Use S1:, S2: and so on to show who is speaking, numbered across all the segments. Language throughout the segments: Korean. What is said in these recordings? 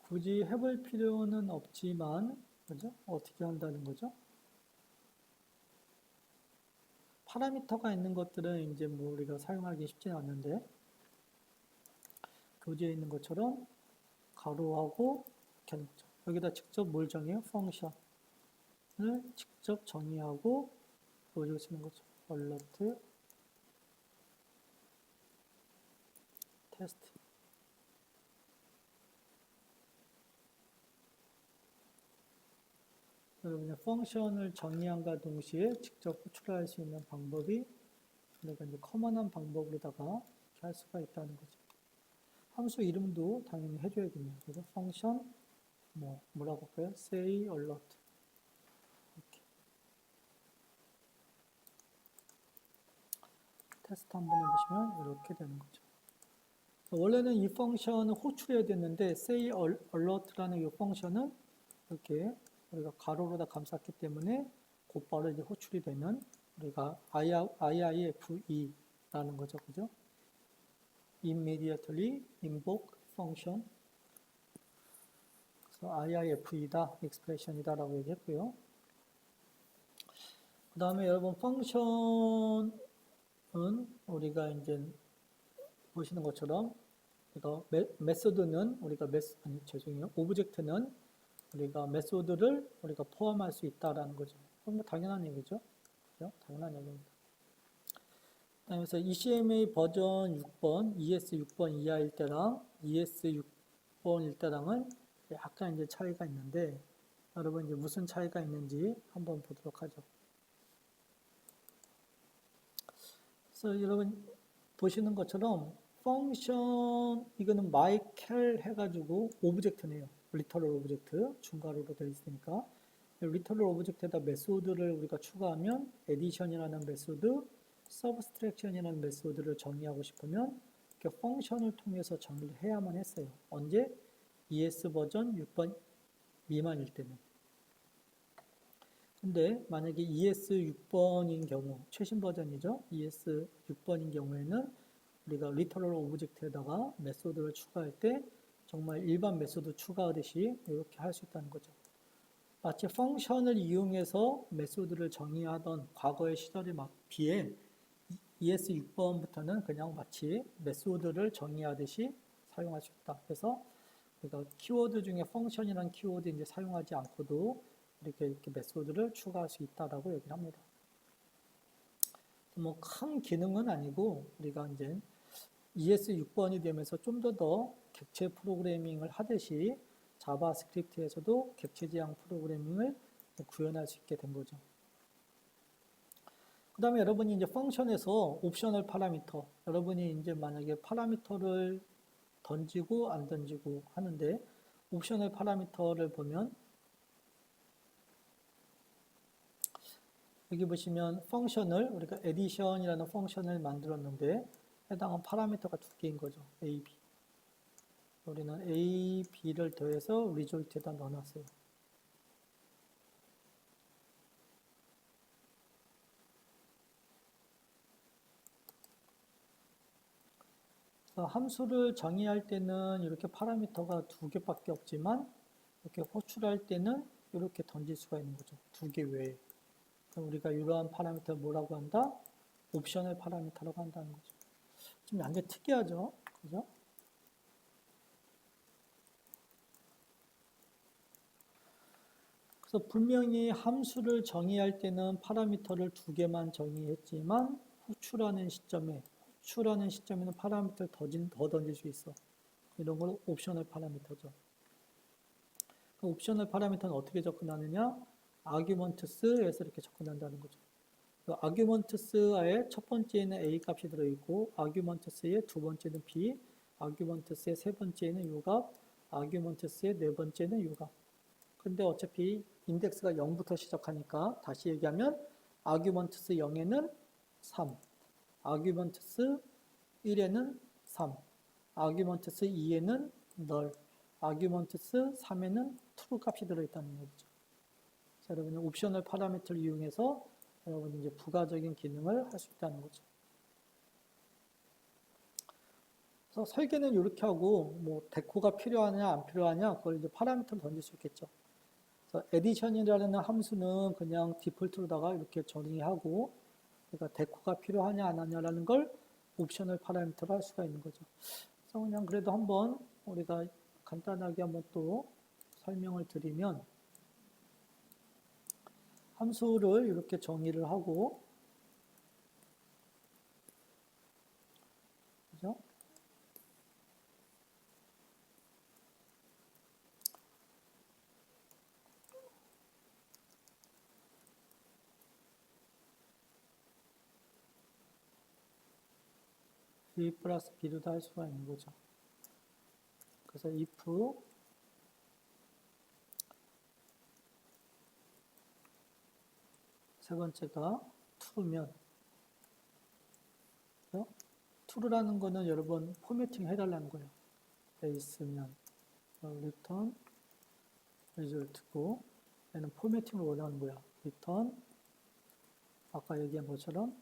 S1: 굳이 해볼 필요는 없지만, 그죠? 어떻게 한다는 거죠? 파라미터가 있는 것들은 이제 뭐 우리가 사용하기 쉽지는 않는데, 교재에 있는 것처럼 가로하고 켜놓죠. 여기다 직접 뭘 정해요? 펑션을 직접 정의하고 로직을 쓰는 거죠. alert, 테스트. 여러분이 펑션을 정의함과 동시에 직접 호출할 수 있는 방법이 우리가 이제 커먼한 방법으로다가 이렇게 할 수가 있다는 거죠. 함수 이름도 당연히 해줘야겠네요. 그래서 펑션 뭐라고 할까요? say alert. 이렇게. 테스트 한번 해보시면 이렇게 되는 거죠. 원래는 이 펑션을 호출해야 되는데 say alert라는 이 펑션은 이렇게 우리가 가로로다 감쌌기 때문에 곧바로 이제 호출이 되는 우리가 IIFE라는 거죠. 그죠? immediately invoke function. 그래서 IIFE다, expression이다라고 얘기했고요. 그 다음에 여러분 펑션은 우리가 이제 보시는 것처럼 이거 메소드는 우리가 오브젝트는 우리가 메소드를 우리가 포함할 수 있다라는 거죠. 그럼 당연한 얘기죠. 그죠? 당연한 얘기입니다. 그래서 ECMA 버전 6번, ES 6번 이하일 때랑 ES 6번일 때랑은 약간 이제 차이가 있는데 여러분 이제 무슨 차이가 있는지 한번 보도록 하죠. 그래서 여러분 보시는 것처럼 펑션 이거는 mycal 해가지고 오브젝트네요. 리터럴 오브젝트 중괄호로 되어 있으니까 리터럴 오브젝트에다 메소드를 우리가 추가하면 addition이라는 메소드, subtraction이라는 메소드를 정의하고 싶으면 이렇게 펑션을 통해서 정의를 해야만 했어요. 언제? ES 버전 6번 미만일 때는. 근데 만약에 ES 6번인 경우, 최신 버전이죠. ES 6번인 경우에는 우리가 리터럴 오브젝트에다가 메소드를 추가할 때 정말 일반 메소드 추가하듯이 이렇게 할 수 있다는 거죠. 마치 펑션을 이용해서 메소드를 정의하던 과거의 시절에 비해 ES 6번부터는 그냥 마치 메소드를 정의하듯이 사용할 수 있다. 그래서 우리가 키워드 중에 펑션이라는 키워드 이제 사용하지 않고도 이렇게 메소드를 추가할 수 있다라고 얘기를 합니다. 뭐 큰 기능은 아니고 우리가 이제 ES 6번이 되면서 좀 더 객체 프로그래밍을 하듯이 자바스크립트에서도 객체 지향 프로그래밍을 구현할 수 있게 된 거죠. 그 다음에 여러분이 이제 펑션에서 옵셔널 파라미터, 여러분이 이제 만약에 파라미터를 던지고 안 던지고 하는데 옵셔널 파라미터를 보면 여기 보시면 펑션을 우리가 addition이라는 펑션을 만들었는데 해당한 파라미터가 두 개인 거죠. A, B. 우리는 A, B를 더해서 result에다 넣어놨어요. 함수를 정의할 때는 이렇게 파라미터가 두 개밖에 없지만 이렇게 호출할 때는 이렇게 던질 수가 있는 거죠. 두 개 외에. 그럼 우리가 이러한 파라미터를 뭐라고 한다? 옵셔널 파라미터라고 한다는 거죠. 좀 약간 특이하죠? 그죠? 그래서 분명히 함수를 정의할 때는 파라미터를 두 개만 정의했지만 호출하는 시점에는 파라미터를 더 던질 수 있어. 이런 걸 옵셔널 파라미터죠. 그 옵셔널 파라미터는 어떻게 접근하느냐? 아규먼트스에서 이렇게 접근한다는 거죠. 아규먼트스의 첫 번째에는 A 값이 들어있고 아규먼트스의 두 번째는 B, 아규먼트스의 세 번째는 U 값, 아규먼트스의 네 번째는 U 값. 근데 어차피 인덱스가 0부터 시작하니까 다시 얘기하면 아규먼트스 0에는 3, 아규먼트스 1에는 3, 아규먼트스 2에는 null, 아규먼트스 3에는 true 값이 들어있다는 얘기죠. 자, 여러분이 옵셔널 파라미터를 이용해서 여러분이 이제 부가적인 기능을 할 수 있다는 거죠. 그래서 설계는 이렇게 하고 뭐 데코가 필요하냐 안 필요하냐 그걸 이제 파라미터를 던질 수 있겠죠. 그래서 에디션이라는 함수는 그냥 디폴트로다가 이렇게 정의하고 그러니까 데코가 필요하냐 안 하냐라는 걸 옵셔널 파라미터로 할 수가 있는 거죠. 그래서 그냥 그래도 한번 우리가 간단하게 한번 또 설명을 드리면 함수를 이렇게 정의를 하고 그죠? B 플러스 B로도 할 수가 있는 거죠. 그래서 if 세 번째가 true면 true라는 거는 여러분 포매팅 해달라는 거예요. base면 return result고 얘는 포매팅을 원하는 거야. return 아까 얘기한 것처럼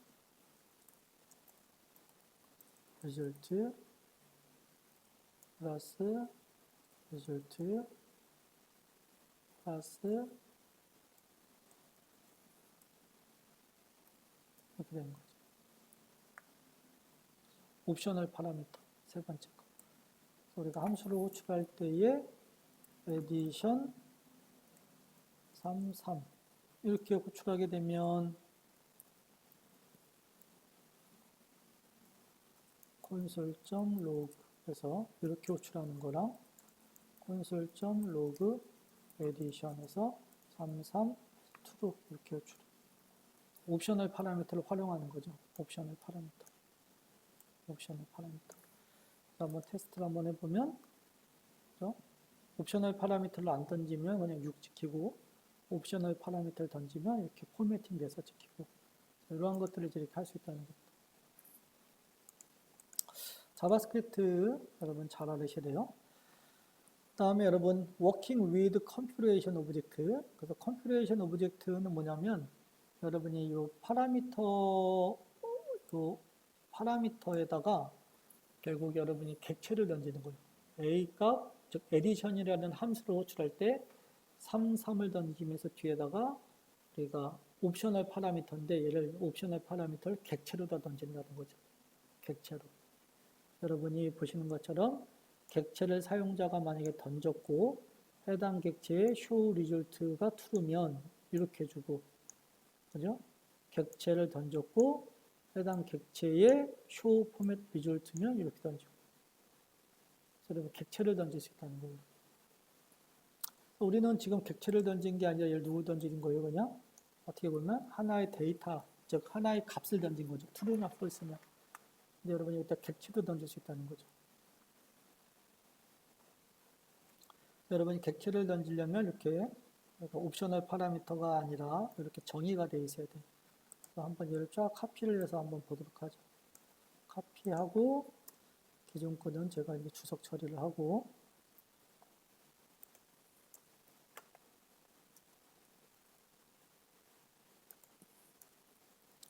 S1: result 플러스 result 플러스 이렇게 되는 거죠. 옵셔널 파라미터 세 번째 거. 우리가 함수를 호출할 때에 addition 33 이렇게 호출하게 되면 console.log 에서 이렇게 호출하는 거랑 console.log addition에서 33 true 이렇게 호출. 옵셔널 파라미터를 활용하는 거죠. 옵셔널 파라미터. 옵셔널 파라미터. 한번 테스트를 한번 해보면, 그렇죠? 옵셔널 파라미터를 안 던지면 그냥 6 지키고, 옵셔널 파라미터를 던지면 이렇게 포매팅 돼서 지키고, 이러한 것들을 이렇게 할 수 있다는 겁니다. 자바스크립트 여러분 잘 알으셔야 돼요. 다음에 여러분 working with configuration object. 그래서 configuration object는 뭐냐면 여러분이 이 파라미터에다가 결국 여러분이 객체를 던지는 거예요. A 값, 즉 addition이라는 함수를 호출할 때 33을 던지면서 뒤에다가 우리가 옵셔널 파라미터인데 얘를 옵셔널 파라미터를 객체로다 던진다는 거죠. 객체로. 여러분이 보시는 것처럼 객체를 사용자가 만약에 던졌고 해당 객체의 show result가 true면 이렇게 주고 그죠? 객체를 던졌고 해당 객체의 show format result면 이렇게 던지고 그래서 객체를 던질 수 있다는 거예요. 우리는 지금 객체를 던진 게 아니라 얘를 누구 던지는 거예요? 그냥 어떻게 보면 하나의 데이터, 즉 하나의 값을 던진 거죠. true나 false냐. 근데 여러분이 일단 객체도 던질 수 있다는 거죠. 여러분이 객체를 던지려면 이렇게 옵셔널 파라미터가 아니라 이렇게 정의가 되어 있어야 돼요. 그래서 한번 얘를 쫙 카피를 해서 한번 보도록 하죠. 카피하고 기존 거는 제가 이제 주석 처리를 하고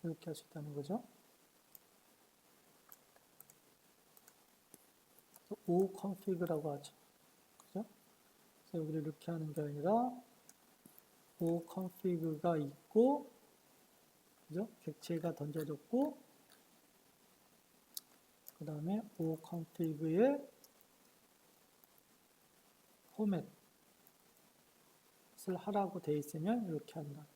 S1: 이렇게 할 수 있다는 거죠. oconfig라고 하죠. 그죠? 그래서 여기를 이렇게 하는 게 아니라 oconfig가 있고 그죠? 객체가 던져졌고 그 다음에 oconfig의 포맷을 하라고 돼 있으면 이렇게 한다.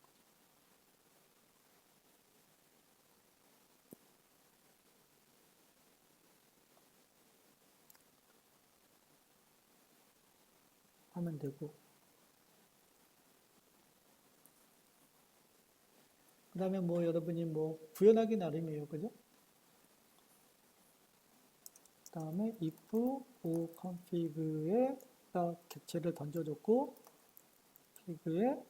S1: 하면 되고 그 다음에 뭐 여러분이 뭐 구현하기 나름이에요. 그죠? 그 다음에 if oconfig에 객체를 던져줬고 config에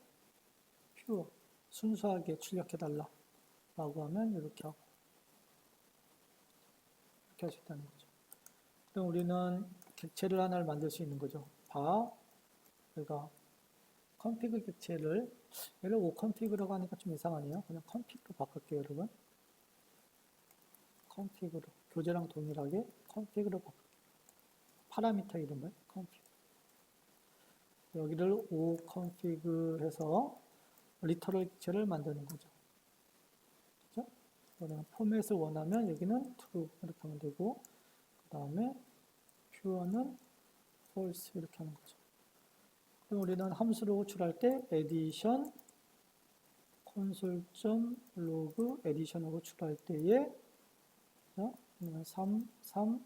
S1: pure 순수하게 출력해달라 라고 하면 이렇게 하고 이렇게 할 수 있다는 거죠. 그럼 우리는 객체를 하나를 만들 수 있는 거죠. 그러니까 config 객체를 얘를 oconfig라고 하니까 좀 이상하네요. 그냥 config로 바꿀게요, 여러분. config로 교재랑 동일하게 config로 바꿀게요. 파라미터 이름을 config. 여기를 o config 해서 리터럴 객체를 만드는 거죠. 그죠? 그러면 포맷을 원하면 여기는 true 이렇게 하면 되고, 그 다음에 pure는 false 이렇게 하는 거죠. 그럼 우리는 함수를 호출할 때 addition console.log addition을 호출할 때에 3, 3,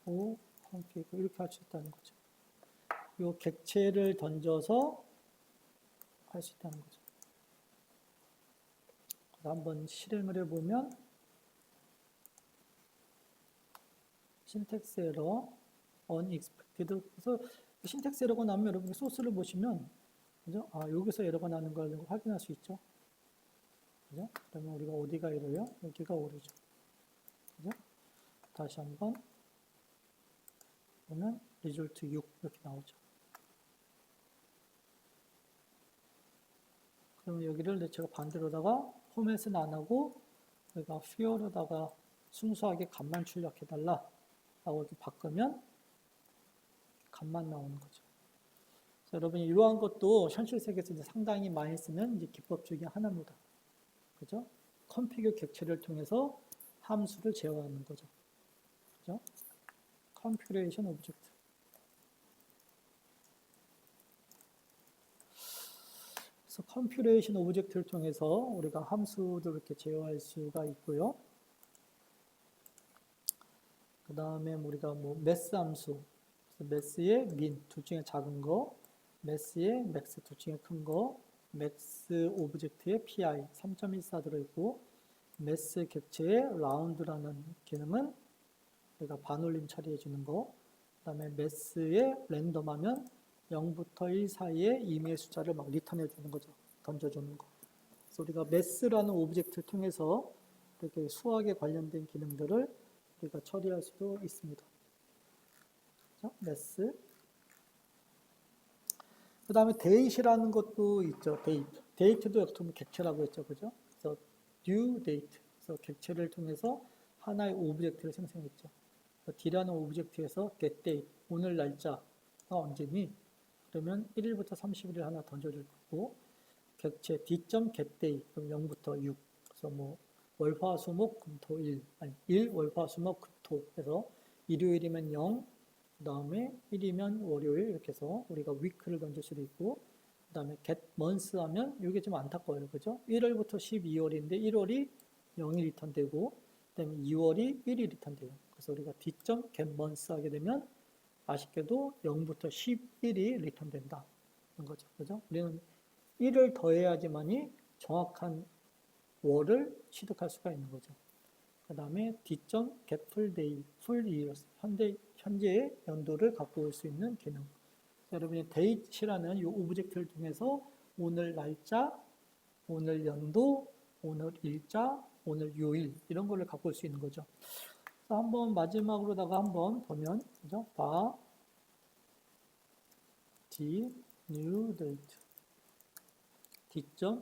S1: 5 config 이렇게 할 수 있다는 거죠. 이 객체를 던져서 할 수 있다는 거죠. 한번 실행을 해보면 신텍스 에러, unexpected. 그래서 신텍스 에러가 나면 여러분이 소스를 보시면, 그죠? 아, 여기서 에러가 나는 걸 확인할 수 있죠. 그죠? 그러면 우리가 어디가 에러요? 여기가 오류죠. 그죠? 다시 한번 보면 result 6 이렇게 나오죠. 그러면 여기를 제가 반대로다가 포맷은 안 하고 여기가 fear로다가 순수하게 값만 출력해달라 라고 이렇게 바꾸면 값만 나오는 거죠. 그래서 여러분이 이러한 것도 현실 세계에서 이제 상당히 많이 쓰는 이제 기법 중에 하나입니다. 그죠? 컴피그 객체를 통해서 함수를 제어하는 거죠. 그죠? configuration object. 그래서 configuration object를 통해서 우리가 함수도 이렇게 제어할 수가 있고요. 그 다음에 우리가 뭐 mass 함수, mass의 min 둘 중에 작은 거, mass의 max 둘 중에 큰 거, max 오브젝트의 pi 3.14 들어있고, mass 객체의 round라는 기능은 우리가 반올림 처리해 주는 거, 그 다음에 mass의 랜덤하면 0부터 1 사이에 임의의 숫자를 막 리턴해 주는 거죠. 던져주는 거. 그래서 우리가 mass라는 오브젝트를 통해서 이렇게 수학에 관련된 기능들을 우리가 처리할 수도 있습니다. 그렇죠? mass. 그 다음에 date라는 것도 있죠. date도 어떻게 보면 객체라고 했죠. 그죠? 그래서 due date. 그래서 객체를 통해서 하나의 오브젝트를 생성했죠. D라는 오브젝트에서 get date. 오늘 날짜가 언제니? 그러면 1일부터 30일 하나 던져줄 거고, 객체 D.getDay, 그럼 0부터 6. 그래서 뭐, 월화수목 금토일, 아니, 1, 월화수목 금토. 그래서 일요일이면 0, 그 다음에 1이면 월요일, 이렇게 해서 우리가 week를 던질 수도 있고, 그 다음에 get month 하면 이게 좀 안타까워요. 그죠? 1월부터 12월인데 1월이 0이 리턴되고, 그 다음에 2월이 1이 리턴돼요. 그래서 우리가 D.get month 하게 되면 아쉽게도 0부터 11이 리턴된다. 이런 거죠. 그죠? 우리는 1을 더해야지만이 정확한 월을 취득할 수가 있는 거죠. 그 다음에 D.get full day, full years, 현재의 연도를 갖고 올 수 있는 기능. 여러분이 date라는 이 오브젝트를 통해서 오늘 날짜, 오늘 연도, 오늘 일자, 오늘 요일 이런 거를 갖고 올 수 있는 거죠. 한번 마지막으로다가 한번 보면 그죠? D new date D.get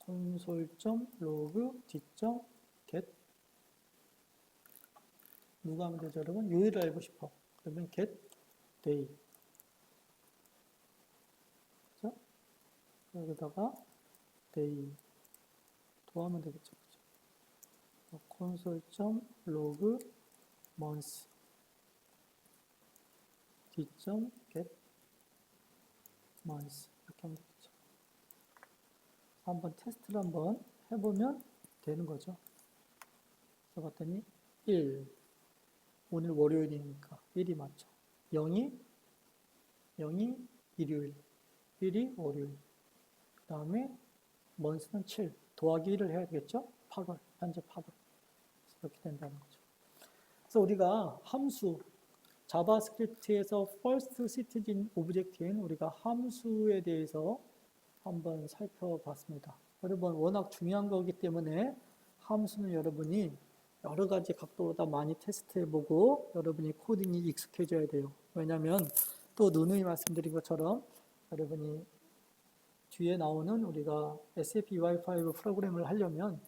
S1: console.log D.get 누가 하면 되죠, 여러분? 요일을 알고 싶어. 그러면 get day 그죠? 여기다가 day 도하면 되겠죠. console.log month D.get month 이렇게 하면 되겠죠. 한번 테스트를 한번 해보면 되는 거죠. 그래서 봤더니 1 오늘 월요일이니까 1이 맞죠. 0이 일요일, 1이 월요일. 그 다음에 month는 7 더하기 1을 해야 되겠죠. 8월, 현재 8월. 이렇게 된다는 거죠. 그래서 우리가 함수, 자바스크립트에서 first citizen 오브젝트인 우리가 함수에 대해서 한번 살펴봤습니다. 여러분 워낙 중요한 거기 때문에 함수는 여러분이 여러 가지 각도로 다 많이 테스트해보고 여러분이 코딩이 익숙해져야 돼요. 왜냐하면 또 누누이 말씀드린 것처럼 여러분이 뒤에 나오는 우리가 SAP UI5 프로그램을 하려면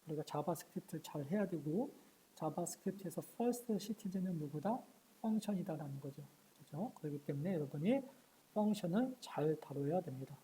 S1: 우리가 자바스크립트를 잘 해야 되고 자바스크립트에서 first citizen은 누구다? 펑션이다라는 거죠. 그렇죠? 그렇기 때문에 여러분이 펑션을 잘 다뤄야 됩니다.